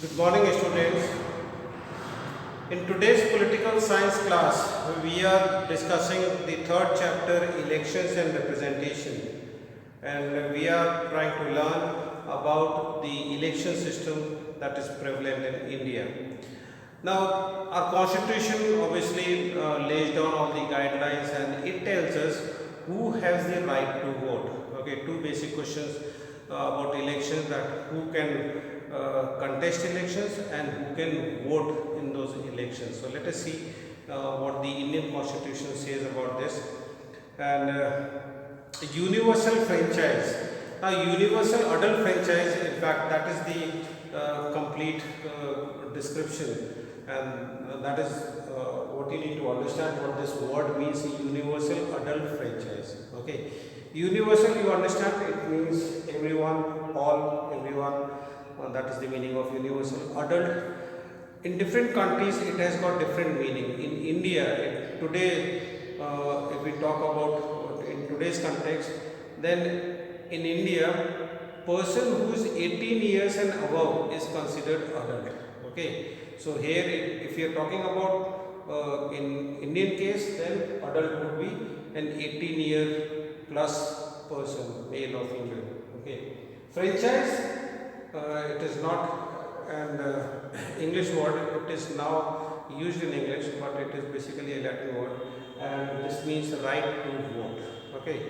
Good morning, students. In today's political science class, we are discussing the third chapter, elections and representation, and we are trying to learn about the election system that is prevalent in India. Now, our constitution obviously lays down all the guidelines, and it tells us who has the right to vote. Okay, two basic questions about elections, that who can contest elections and who can vote in those elections. So let us see what the Indian constitution says about this. And universal franchise. Now, universal adult franchise, in fact, that is the complete description, and that is what you need to understand what this word means, universal adult franchise. Okay, universal, you understand, it means everyone, all, everyone. That is the meaning of universal. Adult, in different countries it has got different meaning. In India today, if we talk about in today's context, then in India, person who is 18 years and above is considered adult. Okay, so here if you are talking about in Indian case, then adult would be an 18-year plus person, male or female. Okay, franchise, it is not an English word, it is now used in English, but it is basically a Latin word, and this means right to vote. Okay,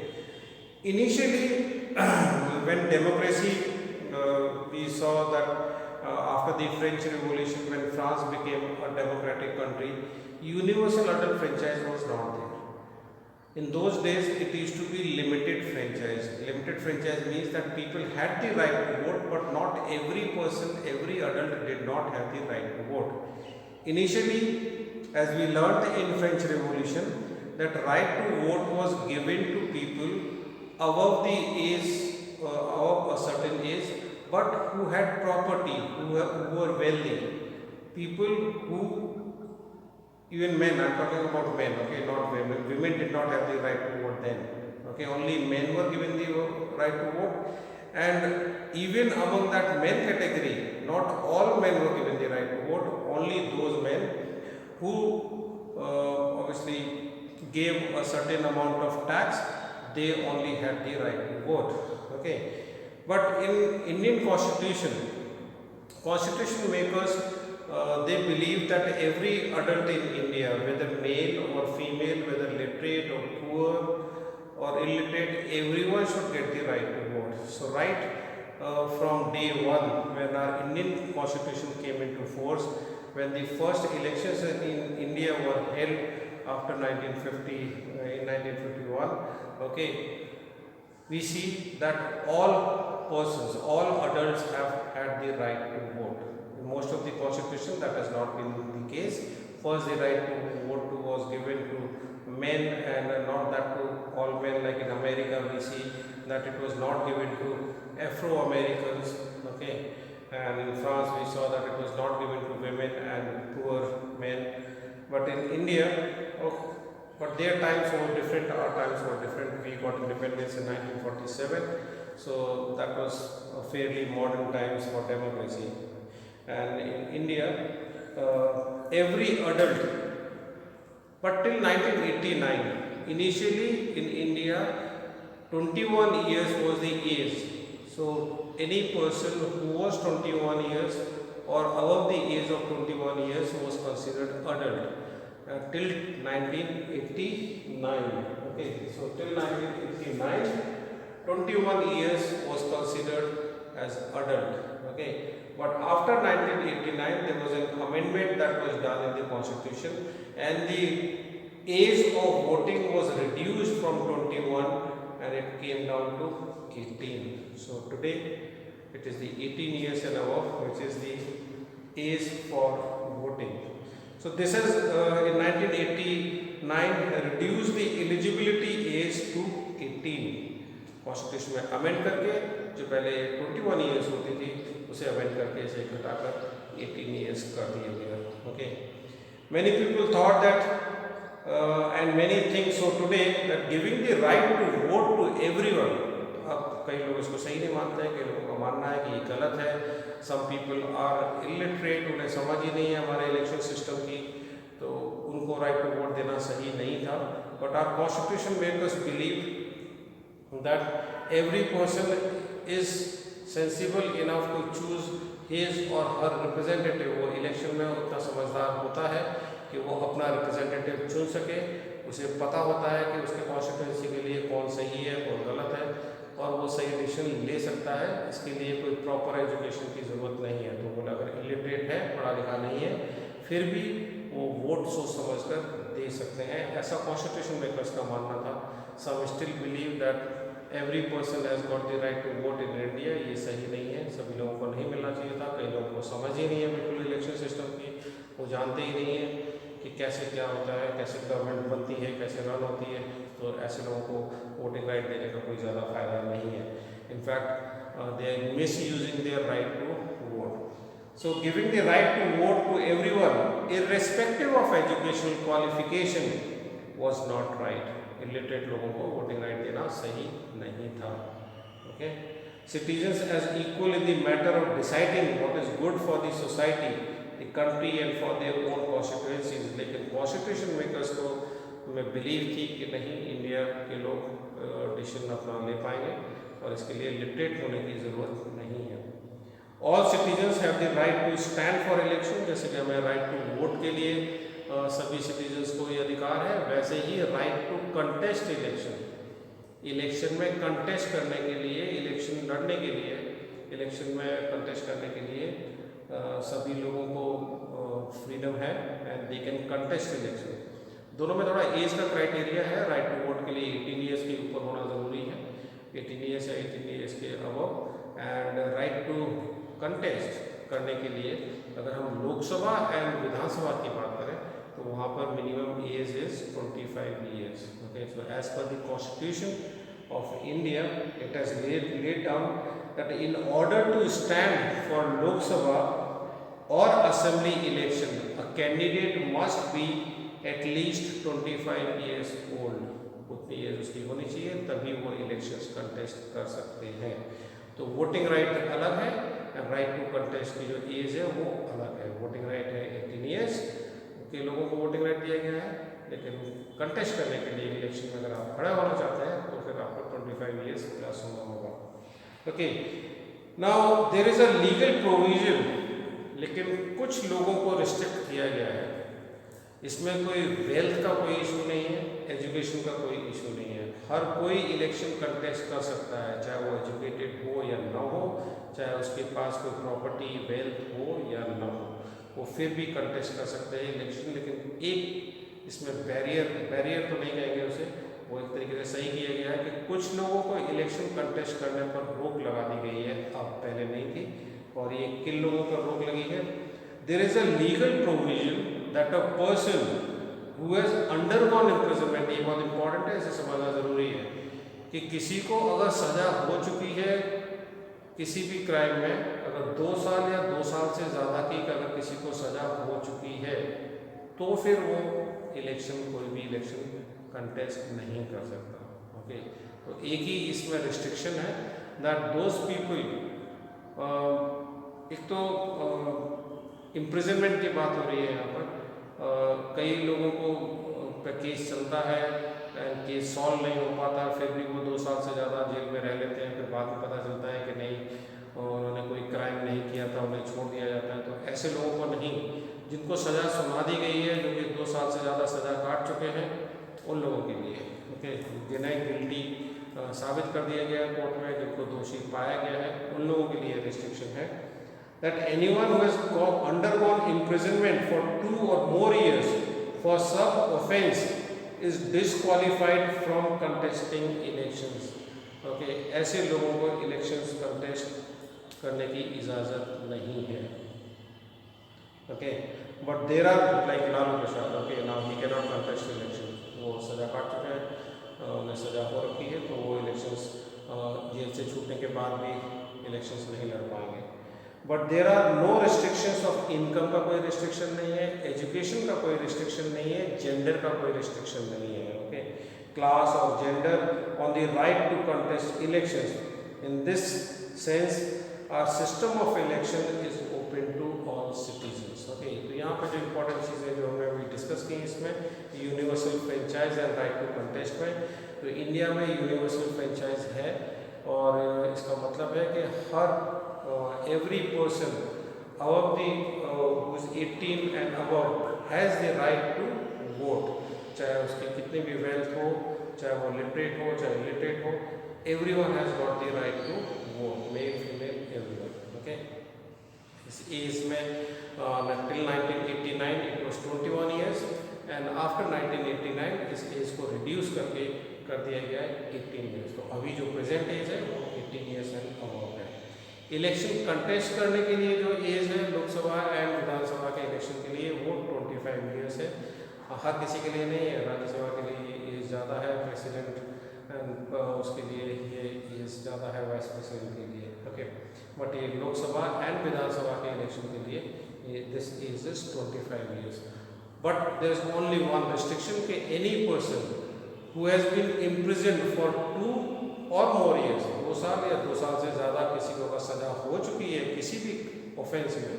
initially when democracy, we saw that after the French Revolution, when France became a democratic country, universal adult franchise was not there. In those days, it used to be limited franchise. Limited franchise means that people had the right to vote, but not every person, every adult did not have the right to vote. Initially, as we learned in French Revolution, that right to vote was given to people above the age, of a certain age, but who had property, who were wealthy. People who, even men, I am talking about men, okay, not women. Women did not have the right to vote then. Okay, only men were given the right to vote. And even among that men category, not all men were given the right to vote, only those men who obviously gave a certain amount of tax, they only had the right to vote. Okay, but in Indian constitution, constitution makers, they believe that every adult in India, whether male or female, whether literate or poor or illiterate, everyone should get the right to vote. So right from day one, when our Indian constitution came into force, when the first elections in India were held after 1950, in 1951, okay, we see that all persons, all adults have had the right to vote. In most of the constitution, that has not been the case. First, the right to vote was given to men, and not that to all men. Like in America, we see that it was not given to Afro-Americans. Okay, and in France, we saw that it was not given to women and poor men. But in India, oh, but their times were different, our times were different. We got independence in 1947, so that was a fairly modern times for democracy. And in India, every adult, but till 1989, initially in India, 21 years was the age. So any person who was 21 years or above the age of 21 years was considered adult. Till 1989. Okay, so till 1989, 21 years was considered as adult. Okay, but after 1989, there was an amendment that was done in the constitution, and the age of voting was reduced from 21 and it came down to 18. So today it is the 18 years and above, which is the age for voting. So this has in 1989 reduced the eligibility age to 18. Constitution में amend करके जो पहले 21 years होती थी उसे amend करके इसे घटाकर 18 ईयर्स कर दिया गया. Okay, many people thought that and many think so today that giving the right to vote to everyone, अब कई लोग इसको सही नहीं मानते हैं, कई लोगों का मानना है कि ये गलत है. सम पीपल आर इलिटरेट, उन्हें समझ ही नहीं है हमारे इलेक्शन सिस्टम की, तो उनको राइट टू वोट देना सही नहीं था। But our constitution make us believe that every person is sensible enough to choose his or her representative. वो इलेक्शन में उतना समझदार होता है कि वो अपना रिप्रेजेंटेटिव चुन सके, उसे पता होता है कि उसके कॉन्स्टिट्यूंसी के लिए कौन सही है कौन गलत है, और वो सही डिसीजन ले सकता है। इसके लिए कोई प्रॉपर एजुकेशन की ज़रूरत नहीं है। तो वो अगर इलिटरेट है, पढ़ा लिखा नहीं है, फिर भी वो वोट सोच समझ कर दे सकते हैं, ऐसा कॉन्स्टिट्यूशन मेकर्स का मानना था। Some still believe that every person has got the right to vote in India. ये सही नहीं है, सभी लोगों को नहीं मिलना चाहिए था। कई लोगों को समझ ही नहीं है बिल्कुल इलेक्शन सिस्टम की, वो जानते ही नहीं है कि कैसे क्या होता है, कैसे गवर्नमेंट बनती है, कैसे रन होती है। तो ऐसे लोगों को वोटिंग राइट देने का कोई ज़्यादा फायदा नहीं है। In fact they are misusing their right to vote. So giving the right to vote to everyone irrespective of educational qualification was not right. Illiterate लोगों को वोटिंग राइट देना सही नहीं था। Okay, citizens as equal in the matter of deciding what is good for the society, the country and for their own constituencies. लेकिन constitution makers को में believe थी कि नहीं, इंडिया के लोग डिसीजन अपना ले पाएंगे और इसके लिए लिटरेट होने की ज़रूरत नहीं है। All citizens have the right to stand for election. जैसे कि हमें राइट टू वोट के लिए सभी सिटीजन्स को ये अधिकार है, वैसे ही right to contest election, election में कंटेस्ट करने के लिए, इलेक्शन लड़ने के लिए, इलेक्शन में कंटेस्ट करने के लिए सभी लोगों को फ्रीडम है and they can contest election. दोनों में थोड़ा एज का क्राइटेरिया है। राइट टू वोट के लिए 18 ईयर्स के ऊपर होना ज़रूरी है, 18 ईयर्स या 18 ईयर्स के above. And right to contest करने के लिए अगर हम लोकसभा एंड विधानसभा की बात करें तो वहाँ पर minimum age is 25 years. Okay, so as per the constitution of India it has laid down that in order to stand for Lok Sabha or Assembly election, a candidate must be at least 25 years old. उतनी as उसकी होनी चाहिए, तभी वो elections contest कर सकते हैं। तो वोटिंग राइट अलग है, राइट टू कंटेस्ट की जो एज है वो अलग है। वोटिंग राइट है 18 ईयर्स के लोगों को वोटिंग राइट दिया गया है, लेकिन कंटेस्ट करने के लिए इलेक्शन में अगर आप खड़ा होना चाहते हैं तो फिर आपको 25 ईयर्स प्लस होना होगा। Okay, now there is a legal provision, लेकिन कुछ लोगों को रिस्ट्रिक्ट किया गया है। इसमें कोई वेल्थ का कोई इशू नहीं है, एजुकेशन का कोई इशू नहीं है। हर कोई इलेक्शन कंटेस्ट कर सकता है, चाहे वो एजुकेटेड हो या ना हो, चाहे उसके पास कोई प्रॉपर्टी वेल्थ हो या ना हो, वो फिर भी कंटेस्ट कर सकते हैं इलेक्शन। लेकिन एक इसमें बैरियर तो नहीं कहेंगे उसे, वो एक तरीके से सही किया गया है कि कुछ लोगों को इलेक्शन कंटेस्ट करने पर रोक लगा दी गई है, अब पहले नहीं थी। और ये किन लोगों पर रोक लगी है? There is a legal provision that a person who has undergone imprisonment, ये बहुत इंपॉर्टेंट है, इसे समझना ज़रूरी है कि किसी को अगर सज़ा हो चुकी है किसी भी क्राइम में, अगर 2 साल या 2 साल से ज़्यादा की अगर किसी को सज़ा हो चुकी है तो फिर वो इलेक्शन, कोई भी इलेक्शन कंटेस्ट नहीं कर सकता। ओके, तो एक ही इसमें रिस्ट्रिक्शन है दैट दोज पीपल, एक तो इम्प्रिजनमेंट की बात हो रही है यहाँ पर। कई लोगों को केस चलता है एंड केस सॉल्व नहीं हो पाता, फिर भी वो 2 साल से ज़्यादा जेल में रह लेते हैं, फिर बाद में पता चलता है कि नहीं उन्होंने कोई क्राइम नहीं किया था, उन्हें छोड़ दिया जाता है। तो ऐसे लोगों को नहीं, जिनको सज़ा सुना दी गई है, जो कि 2 साल से ज़्यादा सज़ा काट चुके हैं, उन लोगों के लिए, ओके, जिन्हें गिल्टी साबित कर दिया गया कोर्ट में, जिनको दोषी पाया गया है, उन लोगों के लिए रिस्ट्रिक्शन है that anyone who has undergone imprisonment for 2 or more years for some offence is disqualified from contesting elections. Okay, ऐसे लोगों को elections contest करने की इजाज़त नहीं है। Okay, but there are like Lalu Prasad, okay, now he cannot contest elections, वो सज़ा काट चुके हैं, उन्हें सज़ा हो रखी है, तो वो इलेक्शंस जेल से छूटने के बाद भी इलेक्शंस नहीं लड़ पाएंगे। But there are no restrictions of income का कोई रिस्ट्रिक्शन नहीं है, एजुकेशन का कोई रिस्ट्रिक्शन नहीं है, जेंडर का कोई रिस्ट्रिक्शन नहीं है। Okay, class or gender on the right to contest elections. In this sense our system of election is open to all citizens. Okay, तो यहाँ पर जो इम्पोर्टेंट चीज़ें जो हमने अभी डिस्कस की इसमें universal franchise and right to contest में, तो इंडिया में यूनिवर्सल फ्रेंचाइज है और इसका मतलब है कि हर every person above the who is 18 and above has the right to vote, चाहे उसकी कितनी भी वेल्थ हो, चाहे वो लिटरेट हो चाहे इलिटरेट हो, everyone has got the right to vote, male female everyone। okay, इस एज में till 1989 it was 21 years and after 1989 इस एज को रिड्यूस करके कर दिया गया है 18 years। तो अभी जो प्रेजेंट एज है वो 18 years एंड अबव है। इलेक्शन कंटेस्ट करने के लिए जो एज है लोकसभा एंड विधानसभा के इलेक्शन के लिए वो 25 years है। हर किसी के लिए नहीं है, राज्यसभा के लिए एज ज़्यादा है, प्रेसिडेंट उसके लिए ये एज ज़्यादा है, वाइस प्रेसिडेंट के लिए। ओके, बट ये लोकसभा एंड विधानसभा के इलेक्शन के लिए this age is 25 years। But there is only one restriction कि any person who has been imprisoned for 2 or more years, 2 साल या 2 साल से ज़्यादा किसी को अगर सज़ा हो चुकी है किसी भी ऑफेंस में,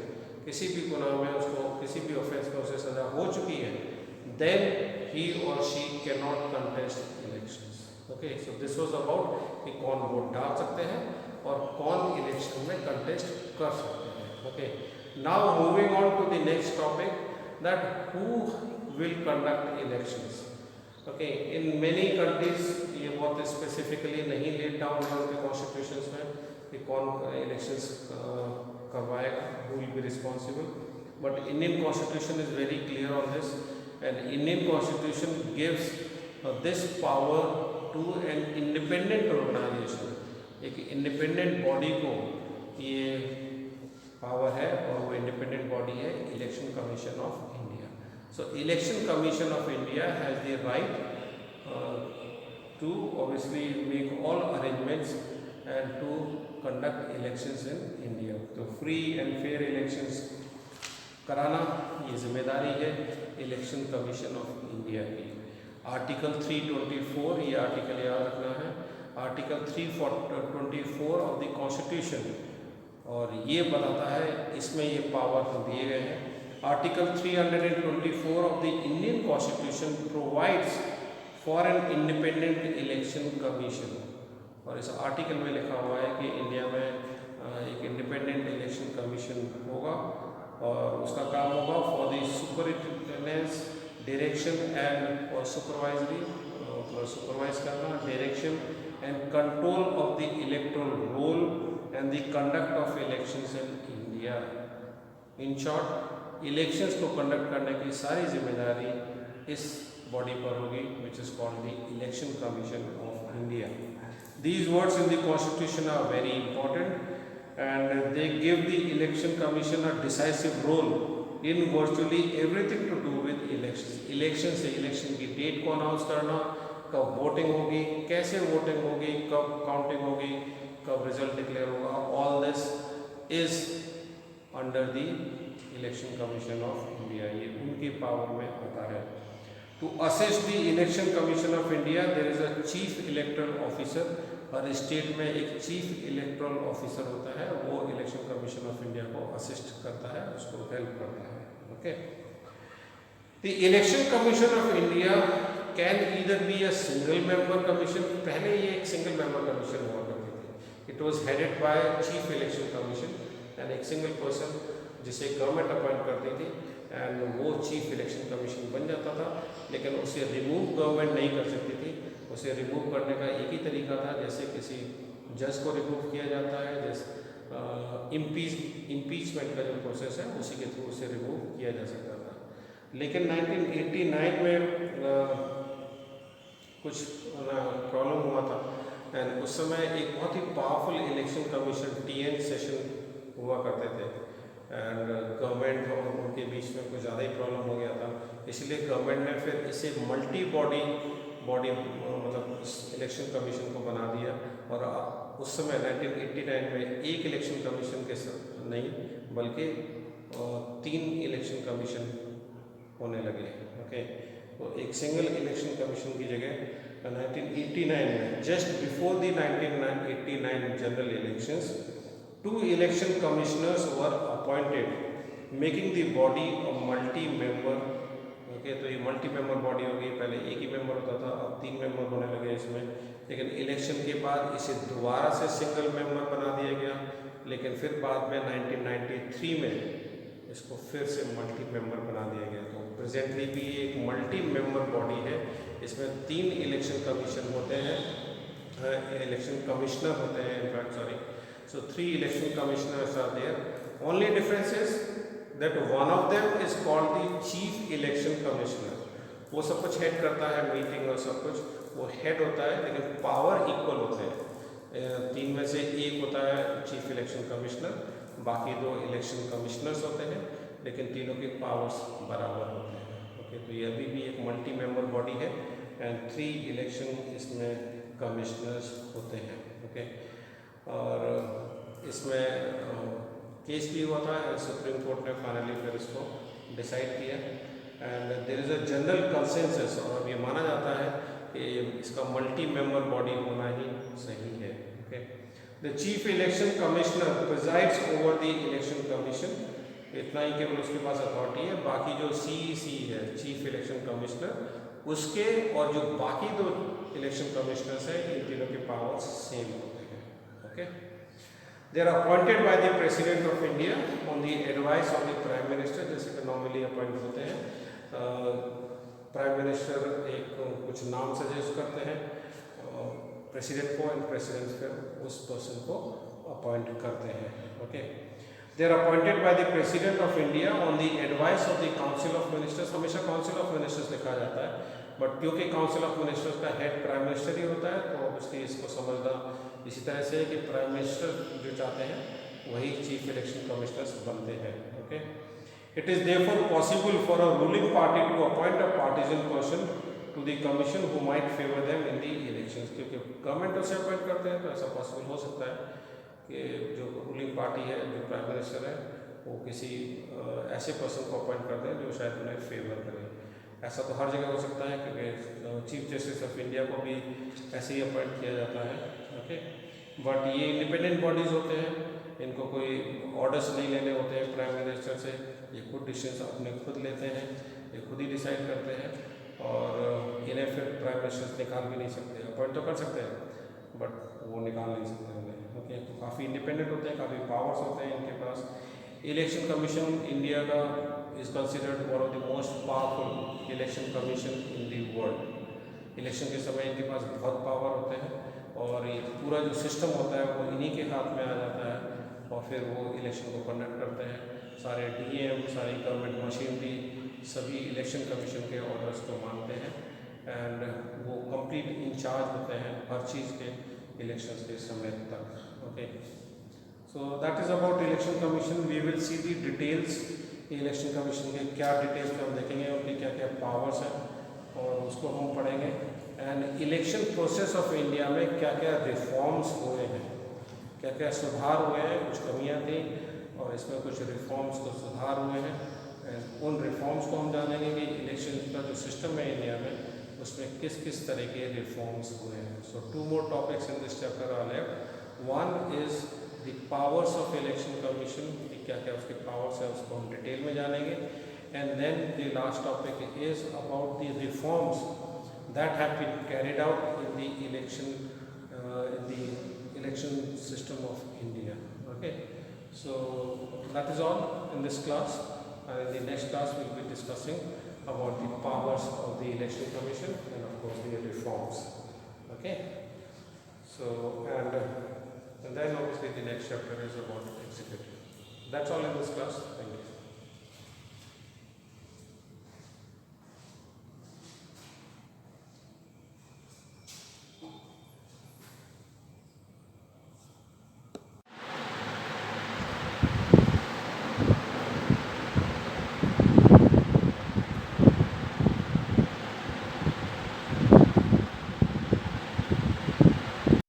किसी भी गुनाह में, उसको किसी भी ऑफेंस में उसे सज़ा हो चुकी है, then he or she cannot contest elections। okay, so this was about कि कौन वोट डाल सकते हैं और कौन इलेक्शन में कंटेस्ट कर सकते हैं। okay, now moving on to the next topic, that who will conduct elections। Okay, in many countries ये बहुत स्पेसिफिकली नहीं लेट डाउन है उनके कॉन्स्टिट्यूशंस में कि कौन इलेक्शंस करवाएगा, who will be responsible, but Indian constitution is very clear on this and Indian constitution gives this power to an independent organisation. एक इंडिपेंडेंट बॉडी को ये पावर है और वो इंडिपेंडेंट बॉडी है election commission of India. So Election Commission of India has the right to obviously make all arrangements and to conduct elections in India। तो free and fair elections कराना ये जिम्मेदारी है Election Commission of India की। Article 324, ये article याद रखना है, आर्टिकल 324 ऑफ द कॉन्स्टिट्यूशन, और ये बताता है, इसमें ये पावर दिए गए हैं। Article 324 of the Indian Constitution provides for an independent election commission। और इस आर्टिकल में लिखा हुआ है कि इंडिया में एक इंडिपेंडेंट इलेक्शन कमीशन होगा और उसका काम होगा for the superintendence, direction and और सुपरवाइजरी, मतलब सुपरवाइज करना, direction and control of the electoral roll and the conduct of elections in India. In short, elections को कंडक्ट करने की सारी जिम्मेदारी इस बॉडी पर होगी which is called the election commission of India. These words in the constitution are very important and they give the election commission a decisive role in virtually everything to do with election. Election से election की date को announce करना, कब voting होगी, कैसे voting होगी, कब counting होगी, कब रिजल्ट डिक्लेयर होगा, all this is under the election commission of India. ये उनकी पावर में आता है। To assist the election commission of India there is a chief electoral officer. हर स्टेट में एक चीफ इलेक्टोरल ऑफिसर होता है, वो इलेक्शन कमीशन ऑफ इंडिया को असिस्ट करता है, उसको हेल्प करता है। Okay, the election commission of India can either be a single member commission. पहले ये एक सिंगल मेंबर कमीशन हुआ करती थी। It was headed by chief election commission and एक सिंगल पर्सन जिसे गवर्नमेंट अपॉइंट करती थी एंड वो चीफ इलेक्शन कमीशन बन जाता था, लेकिन उसे रिमूव गवर्नमेंट नहीं कर सकती थी। उसे रिमूव करने का एक ही तरीका था, जैसे किसी जज को रिमूव किया जाता है, जैसे इम्पीचमेंट का जो प्रोसेस है उसी के थ्रू उसे रिमूव किया जा सकता था। लेकिन 1989 में कुछ प्रॉब्लम हुआ था एंड उस समय एक बहुत ही powerful election commission TN Seshan हुआ करते थे एंड गवर्नमेंट और उनके बीच में कुछ ज़्यादा ही प्रॉब्लम हो गया था, इसलिए गवर्नमेंट ने फिर इसे मल्टी बॉडी मतलब इस इलेक्शन कमीशन को बना दिया। और उस समय 1989 में एक इलेक्शन कमीशन के नहीं बल्कि 3 इलेक्शन कमीशन होने लगे। ओके, तो एक सिंगल इलेक्शन कमीशन की जगह 1989 में just before the 1989 general elections 2 election commissioners were appointed, making the body a multi-member. Okay, तो ये मल्टी मेंबर बॉडी हो गई। पहले एक ही मेंबर होता था, अब 3 मेंबर होने लगे इसमें। लेकिन इलेक्शन के बाद इसे दोबारा से सिंगल मेंबर बना दिया गया, लेकिन फिर बाद में 1993 में इसको फिर से मल्टी मेंबर बना दिया गया। तो प्रेजेंटली भी एक मल्टी मेंबर बॉडी है। इसमें 3 इलेक्शन कमीशन होते हैं, इलेक्शन कमिश्नर होते हैं, in fact sorry. So 3 election commissioners are there. Only difference is that one of them is called the chief election commissioner. वो सब कुछ हेड करता है, मीटिंग और सब कुछ वो हेड होता है, लेकिन पावर इक्वल होते हैं। 3 में से एक होता है चीफ इलेक्शन कमिश्नर, बाकी 2 इलेक्शन कमिश्नर्स होते हैं, लेकिन तीनों के पावर्स बराबर होते हैं। ओके, तो ये अभी भी एक मल्टी मेंबर बॉडी है एंड 3 इलेक्शन इसमें कमिश्नर्स होते हैं। ओके, और इसमें केस भी हुआ था, सुप्रीम कोर्ट ने फाइनली फिर इसको डिसाइड किया and there is a general consensus, और अब ये माना जाता है कि इसका मल्टी मेंबर बॉडी होना ही सही है। Okay, the chief election commissioner presides over the election commission, इतना ही केवल उसके पास अथॉरिटी है। बाकी जो CEC है, चीफ इलेक्शन कमिश्नर, उसके और जो बाकी 2 इलेक्शन कमिश्नर्स हैं, इन तीनों के पावर्स सेम होते हैं। Okay, they are appointed by the President of India on the advice of the Prime Minister, जैसे कि नॉर्मली अपॉइंट होते हैं। प्राइम मिनिस्टर एक कुछ नाम सजेस्ट करते हैं प्रेसिडेंट को, एंड प्रेसिडेंट फिर उस पर्सन को अपॉइंट करते हैं। Okay, they are appointed by the president of India on the advice of the council of ministers. हमेशा काउंसिल ऑफ मिनिस्टर्स लिखा जाता है, बट क्योंकि काउंसिल ऑफ मिनिस्टर्स का हेड प्राइम मिनिस्टर ही होता है, तो ऑब्वियसली इसको समझना इसी तरह से कि प्राइम मिनिस्टर जो चाहते हैं वही चीफ इलेक्शन कमिश्नर्स बनते हैं। Okay, it is therefore possible for a ruling party to appoint a partisan person to the commission who might favour them in the elections. क्योंकि गवर्नमेंट उसे अपॉइंट करते हैं, तो ऐसा पॉसिबल हो सकता है कि जो रूलिंग पार्टी है, जो प्राइम मिनिस्टर है, वो किसी ऐसे पर्सन को अपॉइंट करते हैं जो शायद उन्हें फेवर करे। ऐसा तो हर जगह हो सकता है, क्योंकि चीफ जस्टिस ऑफ इंडिया को भी ऐसे ही अपॉइंट किया जाता है। ओके, बट ये इंडिपेंडेंट बॉडीज़ होते हैं, इनको कोई ऑर्डर्स नहीं लेने होते हैं प्राइम मिनिस्टर से, ये खुद डिसीजन अपने खुद लेते हैं, ये खुद ही डिसाइड करते हैं, और इन्हें फिर प्राइम मिनिस्टर निकाल भी नहीं सकते। अपॉइंट तो कर सकते हैं, बट वो निकाल नहीं सकते उन्हें। ओके, तो काफ़ी इंडिपेंडेंट होते हैं, काफ़ी पावर्स होते हैं इनके पास। इलेक्शन कमीशन इंडिया का is considered one of the most powerful election commission in the world. Election के समय इनके पास बहुत पावर होते हैं, और ये पूरा जो सिस्टम होता है वो इन्हीं के हाथ में आ जाता है, और फिर वो इलेक्शन को कंडक्ट करते हैं। सारे DM, सारी गवर्नमेंट मशीनरी, सभी इलेक्शन कमीशन के ऑर्डर्स को मानते हैं, एंड वो कंप्लीट इंचार्ज होते हैं हर चीज़ के इलेक्शंस के समय तक। Okay, so that is about election commission. We will see the details, election commission के क्या डिटेल्स हम देखेंगे, उनके क्या क्या पावर्स हैं, और उसको हम पढ़ेंगे। And election process of India में क्या क्या रिफॉर्म्स हुए हैं, क्या क्या सुधार हुए हैं, कुछ कमियां थी और इसमें कुछ रिफॉर्म्स को सुधार हुए हैं। एंड उन रिफॉर्म्स को हम जानेंगे कि इलेक्शन का जो सिस्टम है इंडिया में, उसमें किस किस तरह के रिफॉर्म्स हुए हैं। सो 2 more topics in this chapter are left. One is the powers of election commission, क्या क्या उसके पावर्स है उसको हम डिटेल में जानेंगे। And then the last topic is about the reforms that have been carried out in the election system of India. Okay, so that is all in this class. In the next class we will be discussing about the powers of the election commission and of course the reforms. Okay, so and then obviously the next chapter is about executive. That's all in this class. Thank you.